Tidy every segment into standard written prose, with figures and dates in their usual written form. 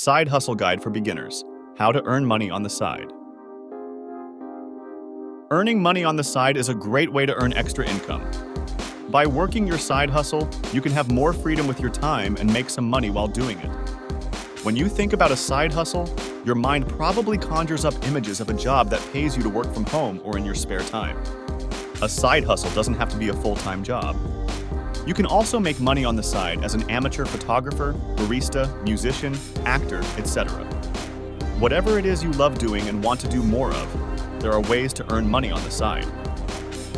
Side Hustle Guide for Beginners: How to Earn Money on the Side. Earning money on the side is a great way to earn extra income. By working your side hustle, you can have more freedom with your time and make some money while doing it. When you think about a side hustle, your mind probably conjures up images of a job that pays you to work from home or in your spare time. A side hustle doesn't have to be a full-time job. You can also make money on the side as an amateur photographer, barista, musician, actor, etc. Whatever it is you love doing and want to do more of, there are ways to earn money on the side.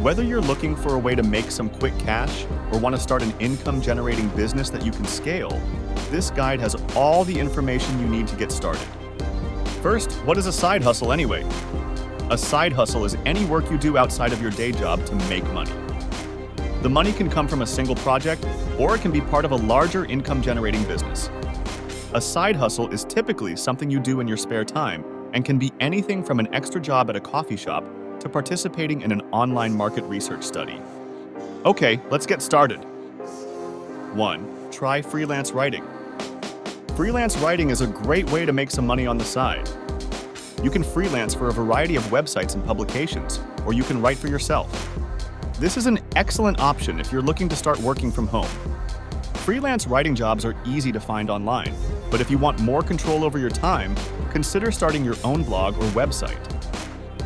Whether you're looking for a way to make some quick cash or want to start an income-generating business that you can scale, this guide has all the information you need to get started. First, what is a side hustle anyway? A side hustle is any work you do outside of your day job to make money. The money can come from a single project, or it can be part of a larger income-generating business. A side hustle is typically something you do in your spare time and can be anything from an extra job at a coffee shop to participating in an online market research study. Okay, let's get started. 1. Try freelance writing. Freelance writing is a great way to make some money on the side. You can freelance for a variety of websites and publications, or you can write for yourself. This is an excellent option if you're looking to start working from home. Freelance writing jobs are easy to find online, but if you want more control over your time, consider starting your own blog or website.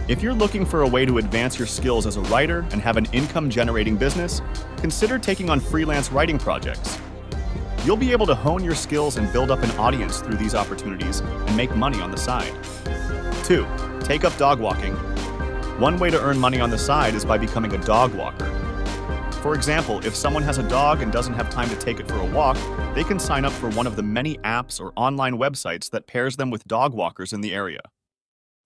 If you're looking for a way to advance your skills as a writer and have an income-generating business, consider taking on freelance writing projects. You'll be able to hone your skills and build up an audience through these opportunities and make money on the side. 2. Take up dog walking. One way to earn money on the side is by becoming a dog walker. For example, if someone has a dog and doesn't have time to take it for a walk, they can sign up for one of the many apps or online websites that pairs them with dog walkers in the area.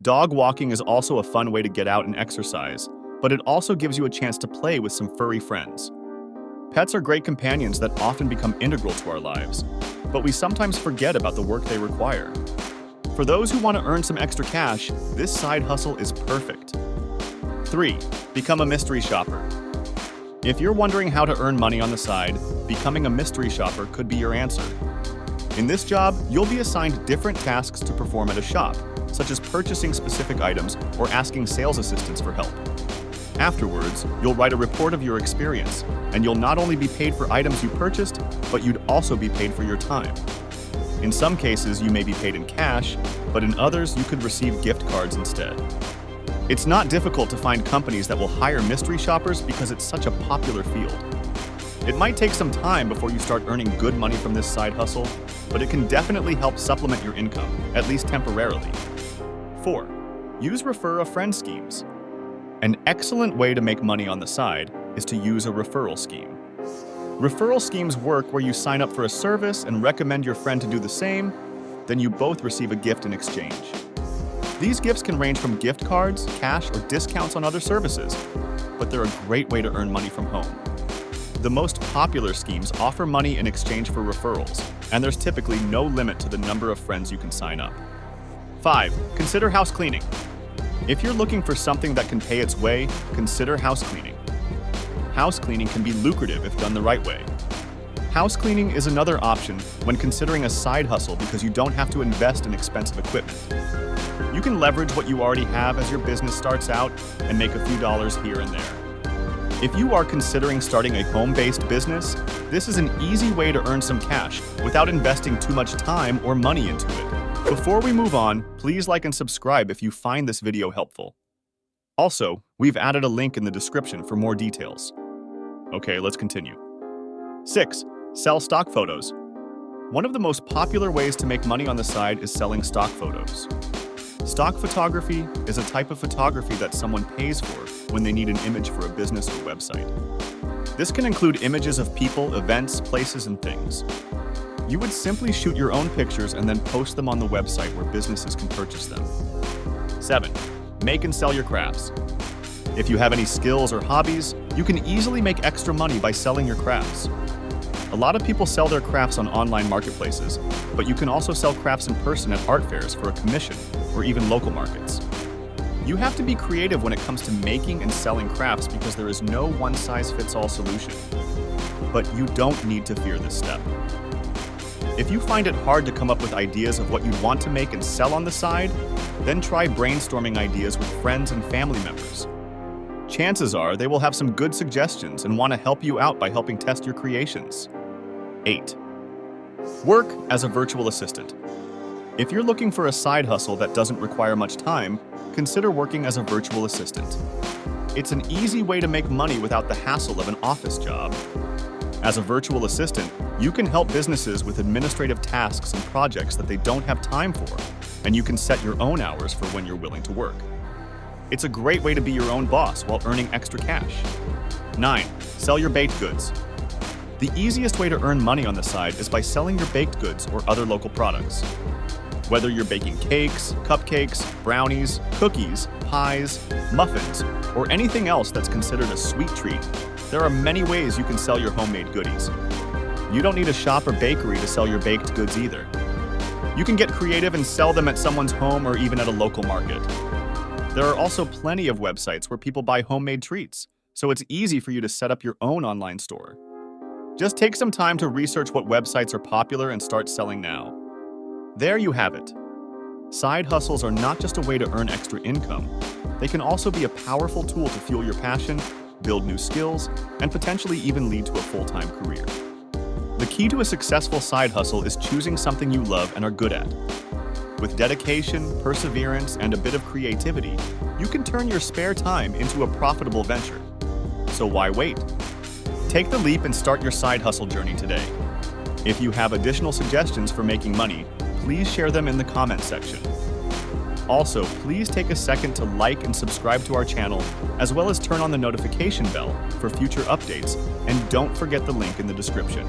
Dog walking is also a fun way to get out and exercise, but it also gives you a chance to play with some furry friends. Pets are great companions that often become integral to our lives, but we sometimes forget about the work they require. For those who want to earn some extra cash, this side hustle is perfect. 3. Become a mystery shopper. If you're wondering how to earn money on the side, becoming a mystery shopper could be your answer. In this job, you'll be assigned different tasks to perform at a shop, such as purchasing specific items or asking sales assistants for help. Afterwards, you'll write a report of your experience, and you'll not only be paid for items you purchased, but you'd also be paid for your time. In some cases, you may be paid in cash, but in others, you could receive gift cards instead. It's not difficult to find companies that will hire mystery shoppers because it's such a popular field. It might take some time before you start earning good money from this side hustle, but it can definitely help supplement your income, at least temporarily. 4. Use refer a friend schemes. An excellent way to make money on the side is to use a referral scheme. Referral schemes work where you sign up for a service and recommend your friend to do the same, then you both receive a gift in exchange. These gifts can range from gift cards, cash, or discounts on other services, but they're a great way to earn money from home. The most popular schemes offer money in exchange for referrals, and there's typically no limit to the number of friends you can sign up. 5. Consider house cleaning. If you're looking for something that can pay its way, consider house cleaning. House cleaning can be lucrative if done the right way. House cleaning is another option when considering a side hustle because you don't have to invest in expensive equipment. You can leverage what you already have as your business starts out and make a few dollars here and there. If you are considering starting a home-based business, this is an easy way to earn some cash without investing too much time or money into it. Before we move on, please like and subscribe if you find this video helpful. Also, we've added a link in the description for more details. Okay, let's continue. 6. Sell stock photos. One of the most popular ways to make money on the side is selling stock photos. Stock photography is a type of photography that someone pays for when they need an image for a business or website. This can include images of people, events, places, and things. You would simply shoot your own pictures and then post them on the website where businesses can purchase them. 7. Make and sell your crafts. If you have any skills or hobbies, you can easily make extra money by selling your crafts. A lot of people sell their crafts on online marketplaces, but you can also sell crafts in person at art fairs for a commission or even local markets. You have to be creative when it comes to making and selling crafts because there is no one-size-fits-all solution. But you don't need to fear this step. If you find it hard to come up with ideas of what you'd want to make and sell on the side, then try brainstorming ideas with friends and family members. Chances are they will have some good suggestions and want to help you out by helping test your creations. 8. Work as a virtual assistant. If you're looking for a side hustle that doesn't require much time, consider working as a virtual assistant. It's an easy way to make money without the hassle of an office job. As a virtual assistant, you can help businesses with administrative tasks and projects that they don't have time for, and you can set your own hours for when you're willing to work. It's a great way to be your own boss while earning extra cash. 9. Sell your baked goods. The easiest way to earn money on the side is by selling your baked goods or other local products. Whether you're baking cakes, cupcakes, brownies, cookies, pies, muffins, or anything else that's considered a sweet treat, there are many ways you can sell your homemade goodies. You don't need a shop or bakery to sell your baked goods either. You can get creative and sell them at someone's home or even at a local market. There are also plenty of websites where people buy homemade treats, so it's easy for you to set up your own online store. Just take some time to research what websites are popular and start selling now. There you have it. Side hustles are not just a way to earn extra income. They can also be a powerful tool to fuel your passion, build new skills, and potentially even lead to a full-time career. The key to a successful side hustle is choosing something you love and are good at. With dedication, perseverance, and a bit of creativity, you can turn your spare time into a profitable venture. So why wait? Take the leap and start your side hustle journey today. If you have additional suggestions for making money, please share them in the comments section. Also, please take a second to like and subscribe to our channel, as well as turn on the notification bell for future updates, and don't forget the link in the description.